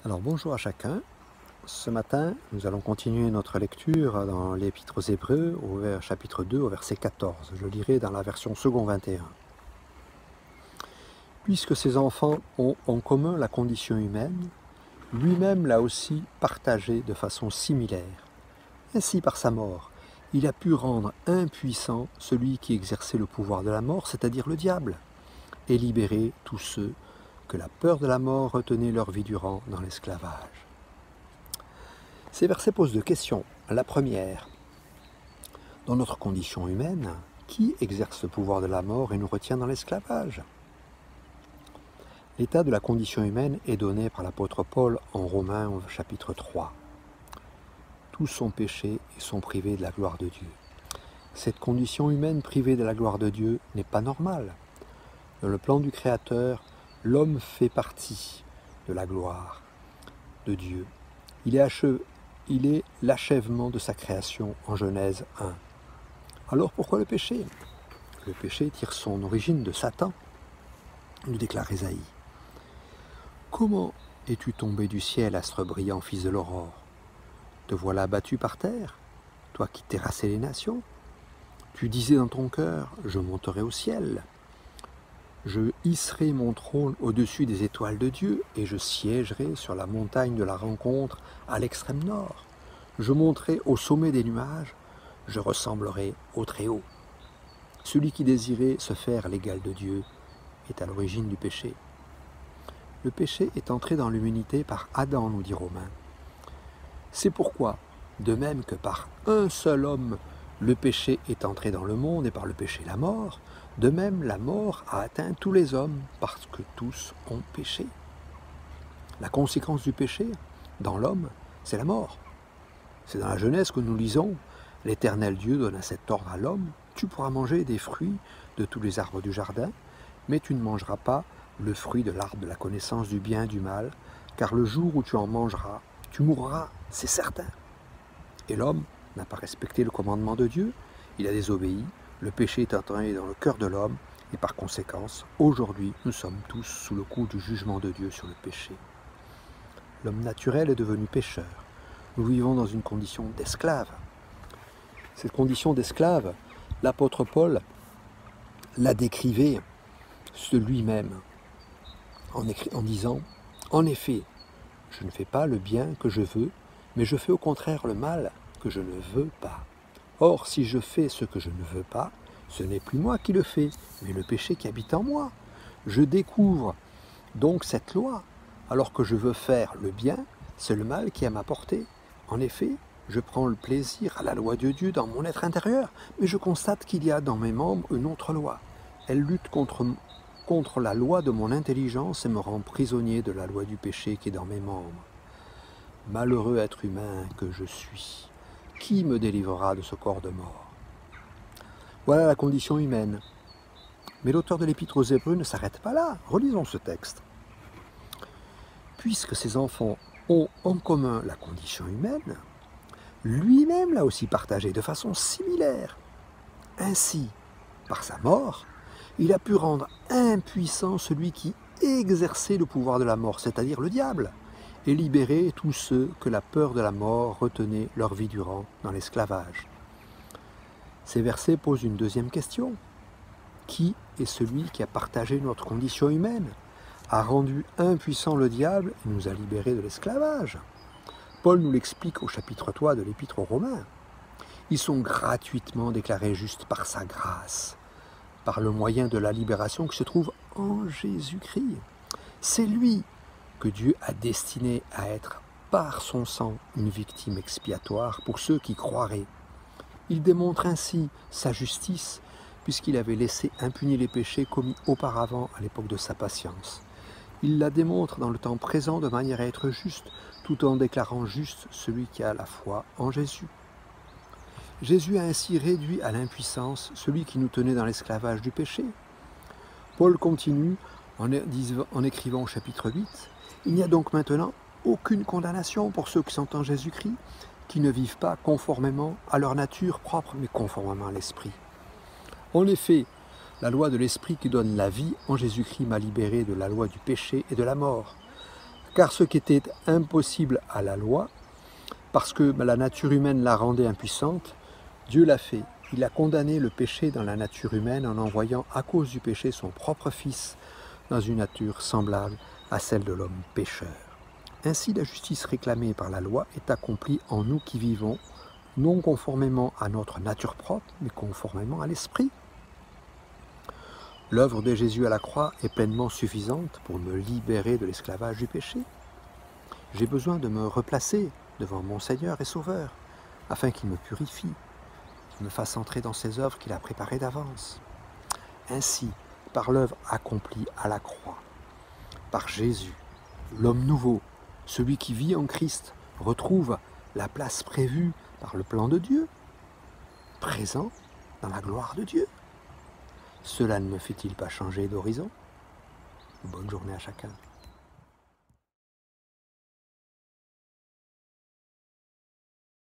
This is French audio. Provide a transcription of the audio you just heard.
Alors bonjour à chacun. Ce matin, nous allons continuer notre lecture dans l'Épître aux Hébreux, au chapitre 2, au verset 14. Je lirai dans la version second 21. Puisque ces enfants ont en commun la condition humaine, lui-même l'a aussi partagée de façon similaire. Ainsi, par sa mort, il a pu rendre impuissant celui qui exerçait le pouvoir de la mort, c'est-à-dire le diable, et libérer tous ceux que la peur de la mort retenait leur vie durant dans l'esclavage. Ces versets posent deux questions. La première, dans notre condition humaine, qui exerce le pouvoir de la mort et nous retient dans l'esclavage? L'état de la condition humaine est donné par l'apôtre Paul en Romains au chapitre 3. Tous sont péchés et sont privés de la gloire de Dieu. Cette condition humaine privée de la gloire de Dieu n'est pas normale. Dans le plan du Créateur, l'homme fait partie de la gloire de Dieu. Il est l'achèvement de sa création en Genèse 1. Alors pourquoi le péché? Le péché tire son origine de Satan, nous déclare Ésaïe. Comment es-tu tombé du ciel, astre brillant, fils de l'aurore? Te voilà battu par terre, toi qui terrassais les nations? Tu disais dans ton cœur, je monterai au ciel. Je hisserai mon trône au-dessus des étoiles de Dieu et je siégerai sur la montagne de la rencontre à l'extrême nord. Je monterai au sommet des nuages, je ressemblerai au Très-Haut. Celui qui désirait se faire l'égal de Dieu est à l'origine du péché. Le péché est entré dans l'humanité par Adam, nous dit Romains. C'est pourquoi, de même que par un seul homme, le péché est entré dans le monde et par le péché la mort, de même la mort a atteint tous les hommes parce que tous ont péché. La conséquence du péché dans l'homme, c'est la mort. C'est dans la Genèse que nous lisons, l'Éternel Dieu donne cet ordre à l'homme, tu pourras manger des fruits de tous les arbres du jardin, mais tu ne mangeras pas le fruit de l'arbre de la connaissance du bien et du mal, car le jour où tu en mangeras, tu mourras, c'est certain. Et l'homme n'a pas respecté le commandement de Dieu, il a désobéi, le péché est entré dans le cœur de l'homme, et par conséquence, aujourd'hui, nous sommes tous sous le coup du jugement de Dieu sur le péché. L'homme naturel est devenu pécheur. Nous vivons dans une condition d'esclave. Cette condition d'esclave, l'apôtre Paul la décrivait de lui-même en disant « En effet, je ne fais pas le bien que je veux, mais je fais au contraire le mal que je ne veux pas. Or, si je fais ce que je ne veux pas, ce n'est plus moi qui le fais, mais le péché qui habite en moi. Je découvre donc cette loi. Alors que je veux faire le bien, c'est le mal qui est à ma portée. En effet, je prends le plaisir à la loi de Dieu dans mon être intérieur, mais je constate qu'il y a dans mes membres une autre loi. Elle lutte contre la loi de mon intelligence et me rend prisonnier de la loi du péché qui est dans mes membres. Malheureux être humain que je suis, qui me délivrera de ce corps de mort? Voilà la condition humaine. Mais l'auteur de l'Épître aux Hébreux ne s'arrête pas là. Relisons ce texte. Puisque ces enfants ont en commun la condition humaine, lui-même l'a aussi partagée de façon similaire. Ainsi, par sa mort, il a pu rendre impuissant celui qui exerçait le pouvoir de la mort, c'est-à-dire le diable, et libérer tous ceux que la peur de la mort retenait leur vie durant dans l'esclavage. Ces versets posent une deuxième question. Qui est celui qui a partagé notre condition humaine, a rendu impuissant le diable et nous a libérés de l'esclavage? Paul nous l'explique au chapitre 3 de l'Épître aux Romains. Ils sont gratuitement déclarés justes par sa grâce, par le moyen de la libération qui se trouve en Jésus-Christ. C'est lui que Dieu a destiné à être par son sang une victime expiatoire pour ceux qui croiraient. Il démontre ainsi sa justice puisqu'il avait laissé impunis les péchés commis auparavant à l'époque de sa patience. Il la démontre dans le temps présent de manière à être juste, tout en déclarant juste celui qui a la foi en Jésus. Jésus a ainsi réduit à l'impuissance celui qui nous tenait dans l'esclavage du péché. Paul continue en écrivant au chapitre 8, « Il n'y a donc maintenant aucune condamnation pour ceux qui sont en Jésus-Christ, qui ne vivent pas conformément à leur nature propre, mais conformément à l'Esprit. En effet, la loi de l'Esprit qui donne la vie en Jésus-Christ m'a libéré de la loi du péché et de la mort. Car ce qui était impossible à la loi, parce que la nature humaine la rendait impuissante, Dieu l'a fait. Il a condamné le péché dans la nature humaine en envoyant à cause du péché son propre Fils dans une nature semblable à celle de l'homme pécheur. Ainsi la justice réclamée par la loi est accomplie en nous qui vivons, non conformément à notre nature propre, mais conformément à l'Esprit. L'œuvre de Jésus à la croix est pleinement suffisante pour me libérer de l'esclavage du péché. J'ai besoin de me replacer devant mon Seigneur et Sauveur, afin qu'il me purifie, qu'il me fasse entrer dans ses œuvres qu'il a préparées d'avance. Ainsi, par l'œuvre accomplie à la croix, par Jésus, l'homme nouveau, celui qui vit en Christ, retrouve la place prévue par le plan de Dieu, présent dans la gloire de Dieu. Cela ne me fait-il pas changer d'horizon? Bonne journée à chacun.